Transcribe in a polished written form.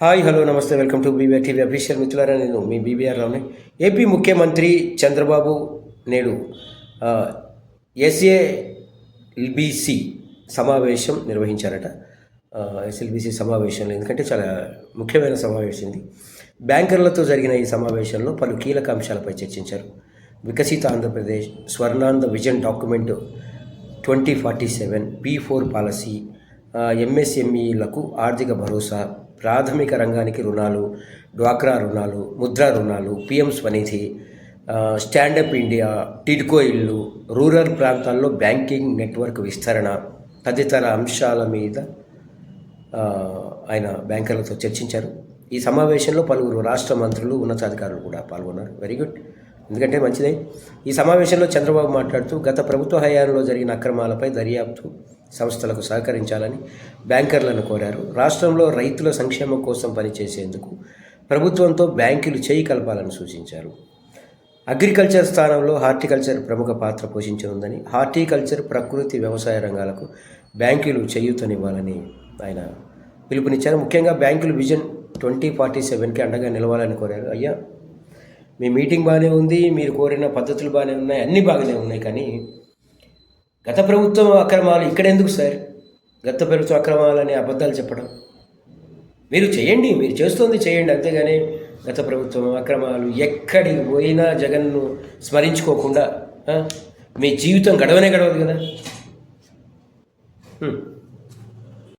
Hi hello నమస్తే welcome to BBR TV official. మిత్రులారా, నేను మీ బీబీఆర్ రావుని. ఏపీ ముఖ్యమంత్రి చంద్రబాబు నేడు ఎస్ఏఎల్బీసీ సమావేశం నిర్వహించారట. ఎస్ఎల్బీసీ సమావేశంలో ఎందుకంటే చాలా ముఖ్యమైన సమావేశం ఇది. బ్యాంకర్లతో జరిగిన ఈ సమావేశంలో పలు కీలక అంశాలపై చర్చించారు. వికసిత Andhra Pradesh, Swarnandhra vision document 2047, P4 policy, ఎంఎస్ఎంఈలకు ఆర్థిక భరోసా, ప్రాథమిక రంగానికి రుణాలు, డ్వాక్రా రుణాలు, ముద్రా రుణాలు, PM Svanidhi, stand up India, TIDCO ఇల్లు, రూరల్ ప్రాంతాల్లో బ్యాంకింగ్ నెట్వర్క్ విస్తరణ తదితర అంశాల మీద ఆయన బ్యాంకర్లతో చర్చించారు. ఈ సమావేశంలో పలువురు రాష్ట్ర మంత్రులు, ఉన్నతాధికారులు కూడా పాల్గొన్నారు. వెరీ గుడ్, ఎందుకంటే మంచిదే. ఈ సమావేశంలో చంద్రబాబు మాట్లాడుతూ గత ప్రభుత్వ హయాంలో జరిగిన అక్రమాలపై దర్యాప్తు సంస్థలకు సహకరించాలని బ్యాంకర్లను కోరారు. రాష్ట్రంలో రైతుల సంక్షేమం కోసం పనిచేసేందుకు ప్రభుత్వంతో బ్యాంకులు చేయి కలపాలని సూచించారు. అగ్రికల్చర్ స్థానంలో హార్టికల్చర్ ప్రముఖ పాత్ర పోషించనుందని, హార్టికల్చర్, ప్రకృతి వ్యవసాయ రంగాలకు బ్యాంకులు చేయూతనివ్వాలని ఆయన పిలుపునిచ్చారు. ముఖ్యంగా బ్యాంకులు విజన్ 2047కి అండగా నిలవాలని కోరారు. అయ్యా, మీ మీటింగ్ బాగానే ఉంది, మీరు కోరిన పద్ధతులు బాగానే ఉన్నాయి, అన్నీ బాగానే ఉన్నాయి, కానీ గత ప్రభుత్వం అక్రమాలు ఇక్కడ ఎందుకు సార్? గత ప్రభుత్వ అక్రమాలని అబద్ధాలు చెప్పడం మీరు చేయండి, మీరు చేస్తుంది చేయండి, అంతేగాని గత ప్రభుత్వం అక్రమాలు ఎక్కడికి పోయినా జగన్ను స్మరించుకోకుండా మీ జీవితం గడవనే గడవదు కదా.